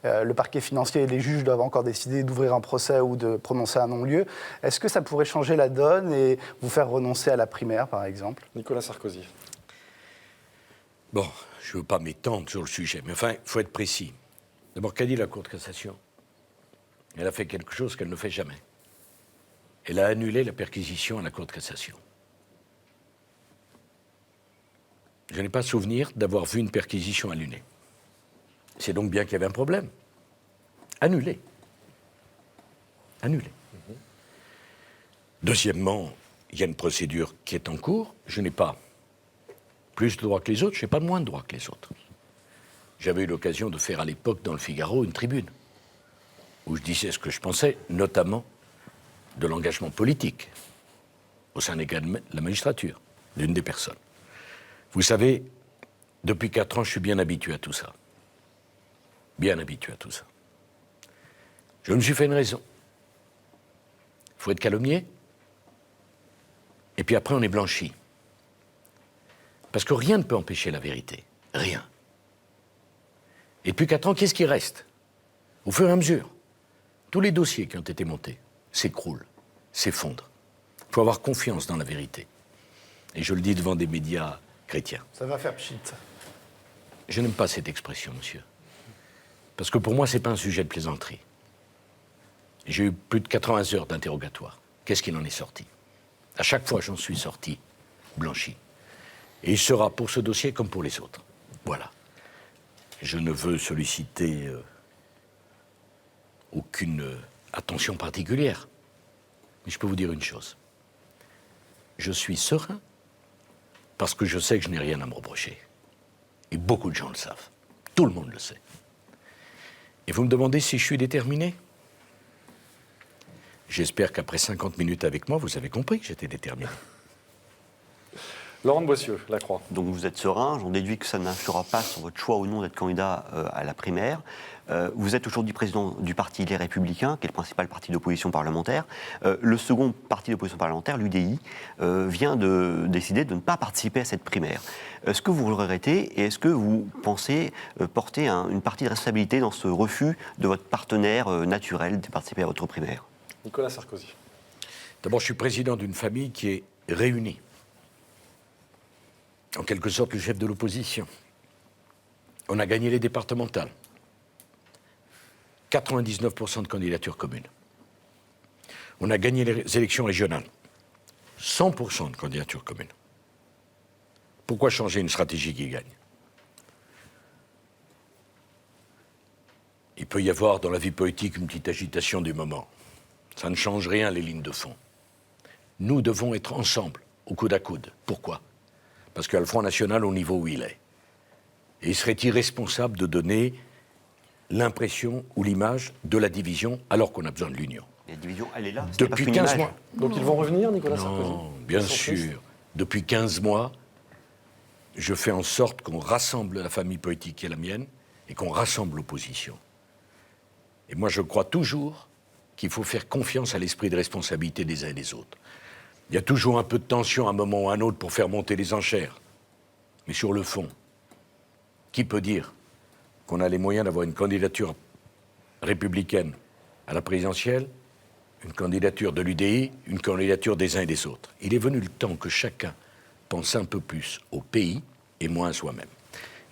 Le parquet financier et les juges doivent encore décider d'ouvrir un procès ou de prononcer un non-lieu. Est-ce que ça pourrait changer la donne et vous faire renoncer à la primaire, par exemple? Nicolas Sarkozy. Bon, je ne veux pas m'étendre sur le sujet, mais enfin, il faut être précis. D'abord, qu'a dit la Cour de cassation? Elle a fait quelque chose qu'elle ne fait jamais. Elle a annulé la perquisition à la Cour de cassation. Je n'ai pas souvenir d'avoir vu une perquisition annulée. C'est donc bien qu'il y avait un problème. Annulé. Annulé. Deuxièmement, il y a une procédure qui est en cours. Je n'ai pas plus de droits que les autres, je n'ai pas moins de droits que les autres. J'avais eu l'occasion de faire à l'époque dans le Figaro une tribune où je disais ce que je pensais, notamment de l'engagement politique au sein de la magistrature. d'une des personnes. Vous savez, depuis 4 ans, je suis bien habitué à tout ça. Bien habitué à tout ça. Je me suis fait une raison. Il faut être calomnié, et puis après on est blanchi. Parce que rien ne peut empêcher la vérité. Rien. Et depuis 4 ans, qu'est-ce qui reste? Au fur et à mesure, tous les dossiers qui ont été montés s'écroulent, s'effondrent. Il faut avoir confiance dans la vérité. Et je le dis devant des médias chrétiens. Ça va faire pchit. Je n'aime pas cette expression, monsieur. Parce que pour moi, ce n'est pas un sujet de plaisanterie. J'ai eu plus de 80 heures d'interrogatoire. Qu'est-ce qu'il en est sorti? À chaque fois, j'en suis sorti blanchi. Et il sera pour ce dossier comme pour les autres. Voilà. Je ne veux solliciter aucune attention particulière. Mais je peux vous dire une chose. Je suis serein parce que je sais que je n'ai rien à me reprocher. Et beaucoup de gens le savent. Tout le monde le sait. Et vous me demandez si je suis déterminé? J'espère qu'après 50 minutes avec moi, vous avez compris que j'étais déterminé. Laurent de Boissieu, La Croix. Donc vous êtes serein, j'en déduis que ça n'influera pas sur votre choix ou non d'être candidat à la primaire. Vous êtes aujourd'hui président du parti Les Républicains, qui est le principal parti d'opposition parlementaire. Le second parti d'opposition parlementaire, l'UDI, vient de décider de ne pas participer à cette primaire. Est-ce que vous le regrettez et est-ce que vous pensez porter une partie de responsabilité dans ce refus de votre partenaire naturel de participer à votre primaire? Nicolas Sarkozy. D'abord, je suis président d'une famille qui est réunie. En quelque sorte, le chef de l'opposition. On a gagné les départementales. 99% de candidatures communes. On a gagné les élections régionales. 100% de candidatures communes. Pourquoi changer une stratégie qui gagne? Il peut y avoir dans la vie politique une petite agitation du moment. Ça ne change rien, les lignes de fond. Nous devons être ensemble, au coude à coude. Pourquoi? Parce qu'il y a le Front National au niveau où il est. Et il serait irresponsable de donner l'impression ou l'image de la division alors qu'on a besoin de l'union. La division, elle est là. Depuis 15 mois. Donc ils vont revenir, Nicolas Sarkozy? Non, bien sûr. Depuis 15 mois, je fais en sorte qu'on rassemble la famille politique qui est la mienne et qu'on rassemble l'opposition. Et moi, je crois toujours qu'il faut faire confiance à l'esprit de responsabilité des uns et des autres. Il y a toujours un peu de tension à un moment ou à un autre pour faire monter les enchères. Mais sur le fond, qui peut dire qu'on a les moyens d'avoir une candidature républicaine à la présidentielle, une candidature de l'UDI, une candidature des uns et des autres? Il est venu le temps que chacun pense un peu plus au pays et moins à soi-même.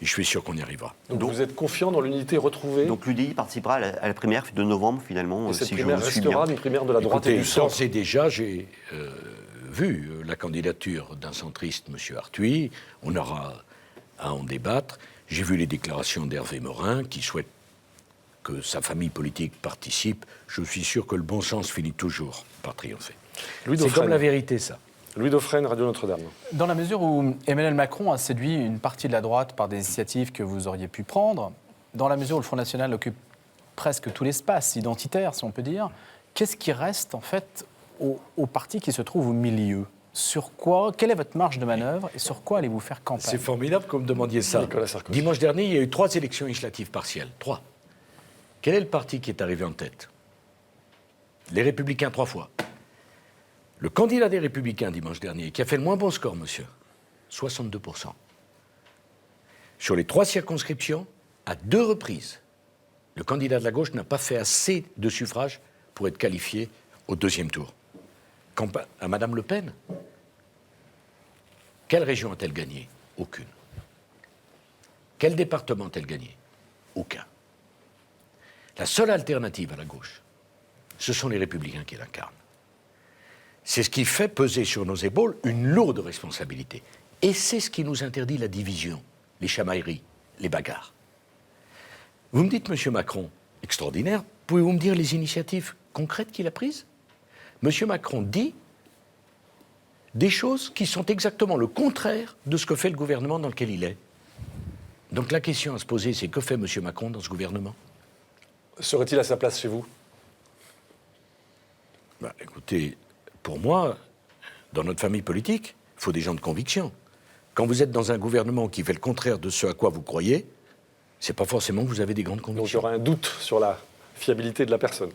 Et je suis sûr qu'on y arrivera. Donc vous êtes confiant dans l'unité retrouvée? Donc l'UDI participera à la primaire de novembre, finalement, et cette si je primaire vous suis bien. restera une primaire de la droite et du centre? D'ores et déjà, j'ai vu la candidature d'un centriste, M. Arthuis. On aura à en débattre. J'ai vu les déclarations d'Hervé Morin, qui souhaite que sa famille politique participe. Je suis sûr que le bon sens finit toujours par triompher. C'est comme la vérité, ça. Louis Dauphren, Radio Notre-Dame. Dans la mesure où Emmanuel Macron a séduit une partie de la droite par des initiatives que vous auriez pu prendre, dans la mesure où le Front National occupe presque tout l'espace identitaire, si on peut dire, qu'est-ce qui reste en fait au parti qui se trouve au milieu? Sur quoi? Quelle est votre marge de manœuvre et sur quoi allez-vous faire campagne? C'est formidable que vous me demandiez ça. Nicolas Sarkozy. Dimanche dernier, il y a eu 3 élections législatives partielles. 3. Quel est le parti qui est arrivé en tête? Les Républicains 3 fois. Le candidat des Républicains dimanche dernier, qui a fait le moins bon score, monsieur, 62%. Sur les 3 circonscriptions, à 2 reprises, le candidat de la gauche n'a pas fait assez de suffrages pour être qualifié au 2e tour. À Madame Le Pen, quelle région a-t-elle gagné? Aucune. Quel département a-t-elle gagné? Aucun. La seule alternative à la gauche, ce sont les Républicains qui l'incarnent. C'est ce qui fait peser sur nos épaules une lourde responsabilité. Et c'est ce qui nous interdit la division, les chamailleries, les bagarres. Vous me dites, M. Macron, extraordinaire, pouvez-vous me dire les initiatives concrètes qu'il a prises? M. Macron dit des choses qui sont exactement le contraire de ce que fait le gouvernement dans lequel il est. Donc la question à se poser, c'est que fait M. Macron dans ce gouvernement? Serait-il à sa place chez vous? Écoutez, pour moi, dans notre famille politique, Il faut des gens de conviction. Quand vous êtes dans un gouvernement qui fait le contraire de ce à quoi vous croyez, c'est pas forcément que vous avez des grandes Donc il y convictions. aura un doute sur la fiabilité de la personne.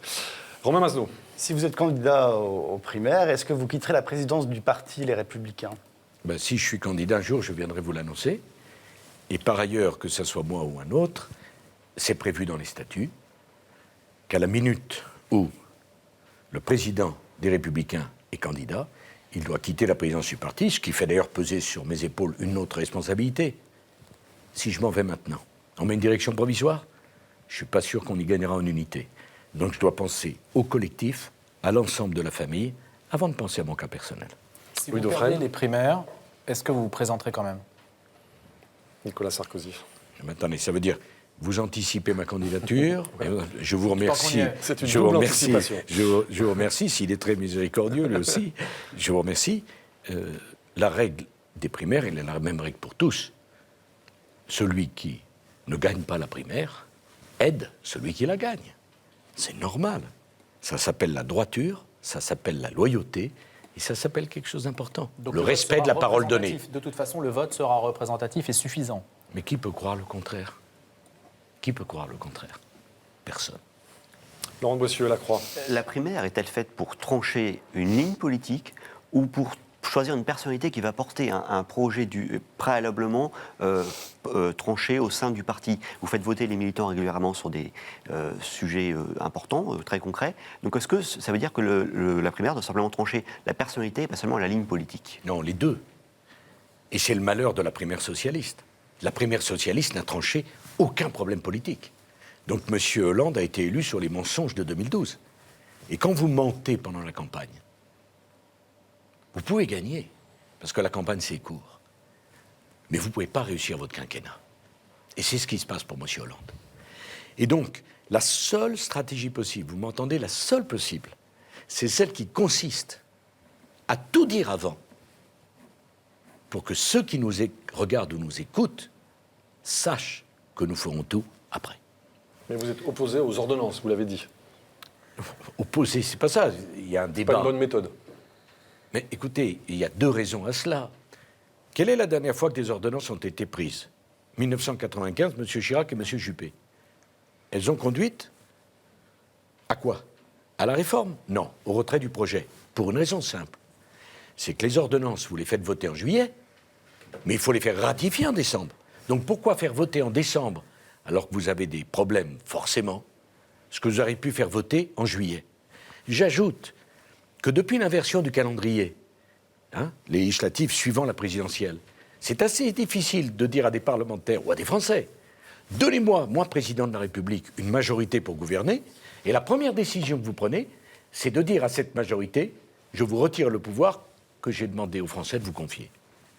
Romain Masneau. Si vous êtes candidat aux primaires, est-ce que vous quitterez la présidence du parti Les Républicains ? Ben, si je suis candidat un jour, je viendrai vous l'annoncer. Et par ailleurs, que ce soit moi ou un autre, c'est prévu dans les statuts qu'à la minute où le président des Républicains est candidat, il doit quitter la présidence du parti, ce qui fait d'ailleurs peser sur mes épaules une autre responsabilité. Si je m'en vais maintenant, on met une direction provisoire, je ne suis pas sûr qu'on y gagnera en unité. Donc je dois penser au collectif, à l'ensemble de la famille, avant de penser à mon cas personnel. Si Louis vous Dauphren. perdez les primaires, est-ce que vous vous présenterez quand même? Nicolas Sarkozy. Mais attendez, ça veut dire, vous anticipez ma candidature, je vous remercie. qu'on y est. C'est une Je vous double remercie. anticipation. Je vous remercie, s'il est très miséricordieux, lui aussi. Je vous remercie. La règle des primaires, elle est la même règle pour tous. Celui qui ne gagne pas la primaire aide celui qui la gagne. C'est normal. Ça s'appelle la droiture, ça s'appelle la loyauté, et ça s'appelle quelque chose d'important. Donc Le vote respect sera de la parole donnée. représentatif. De toute façon, le vote sera représentatif et suffisant. Mais qui peut croire le contraire? Qui peut croire le contraire? Personne. Laurent Bossuet, La Croix. La primaire est-elle faite pour trancher une ligne politique ou pour choisir une personnalité qui va porter un projet préalablement tranché au sein du parti? Vous faites voter les militants régulièrement sur des sujets importants, très concrets. Donc est-ce que ça veut dire que la primaire doit simplement trancher la personnalité et pas seulement la ligne politique? Non, les deux. Et c'est le malheur de la primaire socialiste. La primaire socialiste n'a tranché aucun problème politique. Donc M. Hollande a été élu sur les mensonges de 2012. Et quand vous mentez pendant la campagne, vous pouvez gagner, parce que la campagne c'est court. Mais vous ne pouvez pas réussir votre quinquennat. Et c'est ce qui se passe pour M. Hollande. Et donc, la seule stratégie possible, vous m'entendez, la seule possible, c'est celle qui consiste à tout dire avant, pour que ceux qui nous regardent ou nous écoutent sachent que nous ferons tout après. Mais vous êtes opposé aux ordonnances, vous l'avez dit. Opposé, c'est pas ça. Il y a un Pas débat. une bonne méthode. Mais écoutez, il y a deux raisons à cela. Quelle est la dernière fois que des ordonnances ont été prises? 1995, M. Chirac et M. Juppé. Elles ont conduite à quoi? À la réforme? Non, au retrait du projet. Pour une raison simple. C'est que les ordonnances, vous les faites voter en juillet, mais il faut les faire ratifier en décembre. Donc pourquoi faire voter en décembre alors que vous avez des problèmes, forcément, ce que vous auriez pu faire voter en juillet? J'ajoute que depuis l'inversion du calendrier, les législatives suivant la présidentielle, c'est assez difficile de dire à des parlementaires ou à des Français, donnez-moi, moi président de la République, une majorité pour gouverner, et la première décision que vous prenez, c'est de dire à cette majorité, je vous retire le pouvoir que j'ai demandé aux Français de vous confier.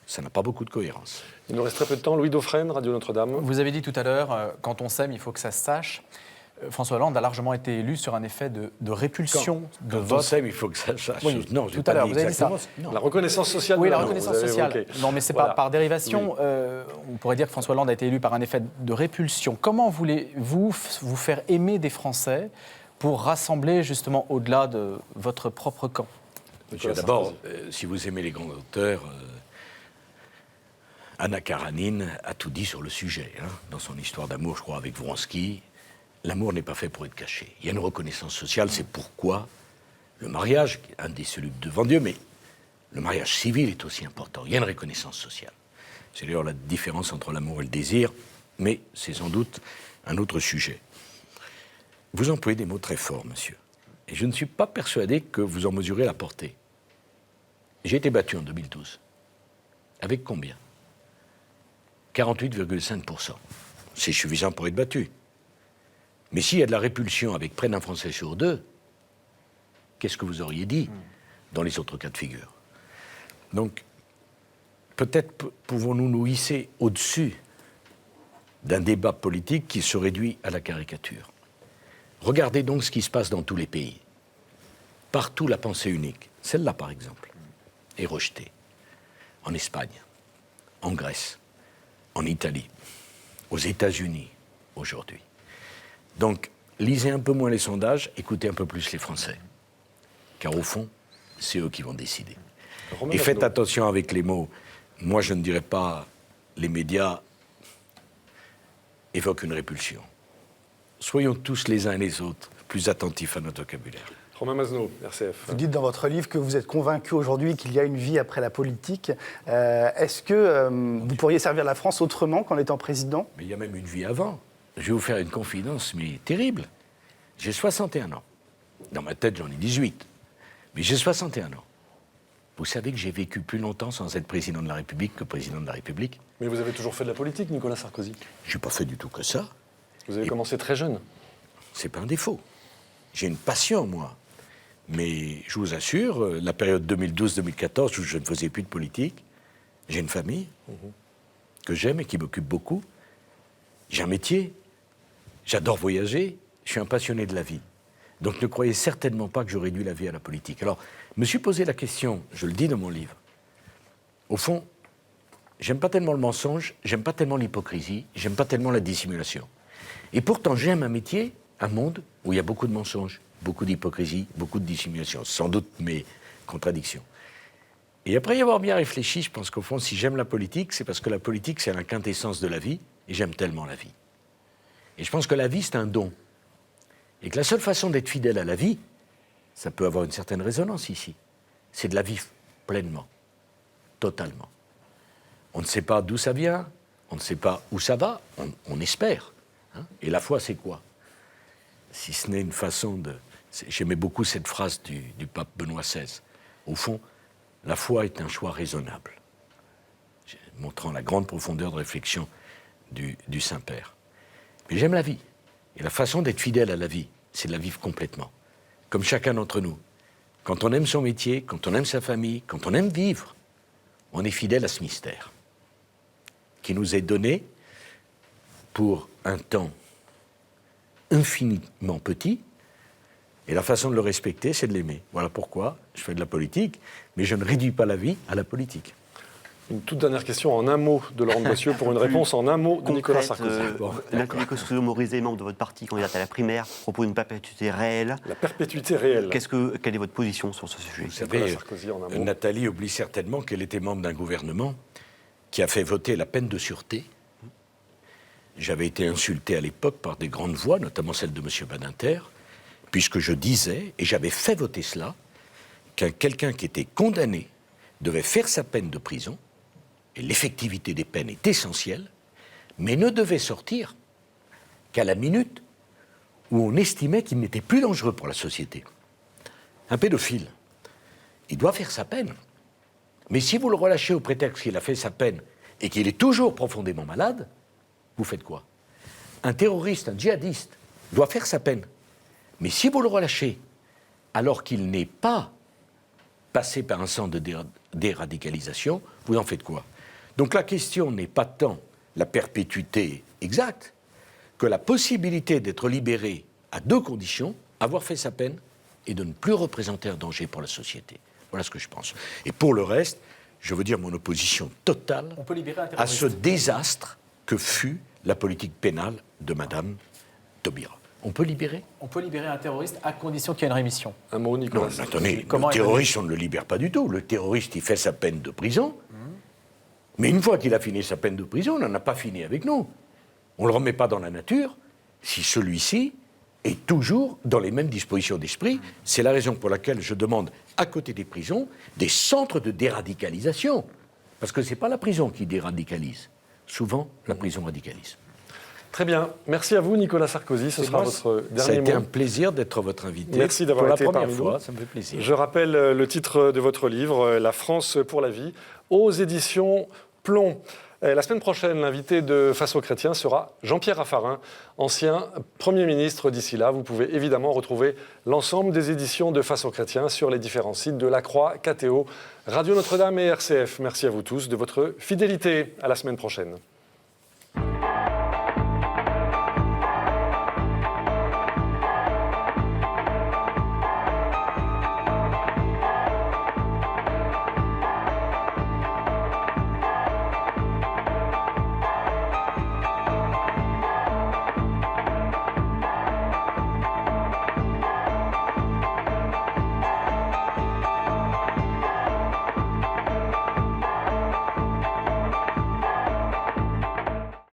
Ça n'a pas beaucoup de cohérence. Il nous reste très peu de temps. Louis Dauphren, Radio Notre-Dame. Vous avez dit tout à l'heure, quand on s'aime, il faut que ça se sache. François Hollande a largement été élu sur un effet de répulsion de Quand on vote. s'aime, il faut que ça sache. Oui, Non, j'ai tout pas à l'heure, dit vous avez dit ça. exactement Non. La reconnaissance sociale. Oui, de la l'Union, reconnaissance vous avez sociale. évoqué. Non, mais c'est Voilà. par dérivation. On pourrait dire que François Hollande a été élu par un effet de répulsion. Comment voulez-vous vous faire aimer des Français pour rassembler justement au-delà de votre propre camp? Nicolas D'abord, Sarkozy. si vous aimez les grands auteurs, Anna Karanine a tout dit sur le sujet. Dans son histoire d'amour, je crois, avec Vronsky, l'amour n'est pas fait pour être caché. Il y a une reconnaissance sociale, c'est pourquoi le mariage, qui est un des celui devant Dieu, mais le mariage civil est aussi important. Il y a une reconnaissance sociale. C'est d'ailleurs la différence entre l'amour et le désir, mais c'est sans doute un autre sujet. Vous employez des mots très forts, monsieur. Et je ne suis pas persuadé que vous en mesurez la portée. J'ai été battu en 2012. Avec combien? 48,5%. C'est suffisant pour être battu. Mais s'il y a de la répulsion avec près d'un Français sur deux, qu'est-ce que vous auriez dit dans les autres cas de figure? Donc, peut-être pouvons-nous nous hisser au-dessus d'un débat politique qui se réduit à la caricature. Regardez donc ce qui se passe dans tous les pays. Partout, la pensée unique, celle-là par exemple, est rejetée. En Espagne, en Grèce, en Italie, aux États-Unis, aujourd'hui. Donc, lisez un peu moins les sondages, écoutez un peu plus les Français. Car au fond, c'est eux qui vont décider. Romain Et faites Masneau. attention avec les mots. Moi, je ne dirais pas les médias évoquent une répulsion. Soyons tous les uns et les autres plus attentifs à notre vocabulaire. Romain Masneau, RCF. Vous dites dans votre livre que vous êtes convaincu aujourd'hui qu'il y a une vie après la politique. Est-ce que vous pourriez servir la France autrement qu'en étant président? Mais il y a même une vie avant. Je vais vous faire une confidence, mais terrible. J'ai 61 ans. Dans ma tête, j'en ai 18. Mais j'ai 61 ans. Vous savez que j'ai vécu plus longtemps sans être président de la République que président de la République? Mais vous avez toujours fait de la politique, Nicolas Sarkozy. Je n'ai pas fait du tout que ça. Vous avez commencé très jeune. C'est pas un défaut. J'ai une passion, moi. Mais je vous assure, la période 2012-2014, où je ne faisais plus de politique, j'ai une famille que j'aime et qui m'occupe beaucoup. J'ai un métier. J'adore voyager. Je suis un passionné de la vie. Donc ne croyez certainement pas que je réduis la vie à la politique. Alors, je me suis posé la question, je le dis dans mon livre. Au fond, j'aime pas tellement le mensonge, j'aime pas tellement l'hypocrisie, j'aime pas tellement la dissimulation. Et pourtant, j'aime un métier, un monde où il y a beaucoup de mensonges, beaucoup d'hypocrisie, beaucoup de dissimulation. Sans doute mes contradictions. Et après y avoir bien réfléchi, je pense qu'au fond, si j'aime la politique, c'est parce que la politique, c'est la quintessence de la vie, et j'aime tellement la vie. Et je pense que la vie, c'est un don. Et que la seule façon d'être fidèle à la vie, ça peut avoir une certaine résonance ici, c'est de la vivre pleinement, totalement. On ne sait pas d'où ça vient, on ne sait pas où ça va, on espère. Hein. Et la foi, c'est quoi? Si ce n'est une façon de... J'aimais beaucoup cette phrase du pape Benoît XVI. Au fond, la foi est un choix raisonnable, montrant la grande profondeur de réflexion du Saint-Père. Mais j'aime la vie. Et la façon d'être fidèle à la vie, c'est de la vivre complètement. Comme chacun d'entre nous. Quand on aime son métier, quand on aime sa famille, quand on aime vivre, on est fidèle à ce mystère qui nous est donné pour un temps infiniment petit. Et la façon de le respecter, c'est de l'aimer. Voilà pourquoi je fais de la politique, mais je ne réduis pas la vie à la politique. Une toute dernière question en un mot de Laurent Boissieu pour une réponse en un mot de Nicolas Sarkozy. Nathalie Kosciusko-Morizet, membre de votre parti, candidate à la primaire, propose une perpétuité réelle. La perpétuité réelle. Quelle est votre position sur ce sujet? Vous Nicolas savez, Sarkozy en un mot. Nathalie oublie certainement qu'elle était membre d'un gouvernement qui a fait voter la peine de sûreté. J'avais été insulté à l'époque par des grandes voix, notamment celle de M. Badinter, puisque je disais, et j'avais fait voter cela, qu'un quelqu'un qui était condamné devait faire sa peine de prison, et l'effectivité des peines est essentielle, mais ne devait sortir qu'à la minute où on estimait qu'il n'était plus dangereux pour la société. Un pédophile, il doit faire sa peine. Mais si vous le relâchez au prétexte qu'il a fait sa peine et qu'il est toujours profondément malade, vous faites quoi? Un terroriste, un djihadiste, doit faire sa peine. Mais si vous le relâchez alors qu'il n'est pas passé par un centre de déradicalisation, vous en faites quoi? Donc la question n'est pas tant la perpétuité exacte que la possibilité d'être libéré à deux conditions, avoir fait sa peine et de ne plus représenter un danger pour la société. Voilà ce que je pense. Et pour le reste, je veux dire mon opposition totale On peut libérer un à terroriste. ce désastre que fut la politique pénale de Madame Taubira. On peut libérer? On peut libérer un terroriste à condition qu'il y ait une rémission. Un mot, Nicolas Non, Sarkozy. attendez, Comment le terroriste, on ne le libère pas du tout. Le terroriste, il fait sa peine de prison. Mais une fois qu'il a fini sa peine de prison, on n'en a pas fini avec nous. On ne le remet pas dans la nature si celui-ci est toujours dans les mêmes dispositions d'esprit. C'est la raison pour laquelle je demande, à côté des prisons, des centres de déradicalisation. Parce que ce n'est pas la prison qui déradicalise. Souvent, la prison radicalise. Très bien. Merci à vous, Nicolas Sarkozy. Ce sera votre Ça a dernier été mot. un plaisir d'être votre invité. Merci d'avoir pour été la première parmi fois, nous. ça me fait plaisir. Je rappelle le titre de votre livre, La France pour la vie, aux éditions Plomb. La semaine prochaine, l'invité de Face aux chrétiens sera Jean-Pierre Raffarin, ancien Premier ministre. D'ici là, vous pouvez évidemment retrouver l'ensemble des éditions de Face aux chrétiens sur les différents sites de La Croix, KTO, Radio Notre-Dame et RCF. Merci à vous tous de votre fidélité. À la semaine prochaine.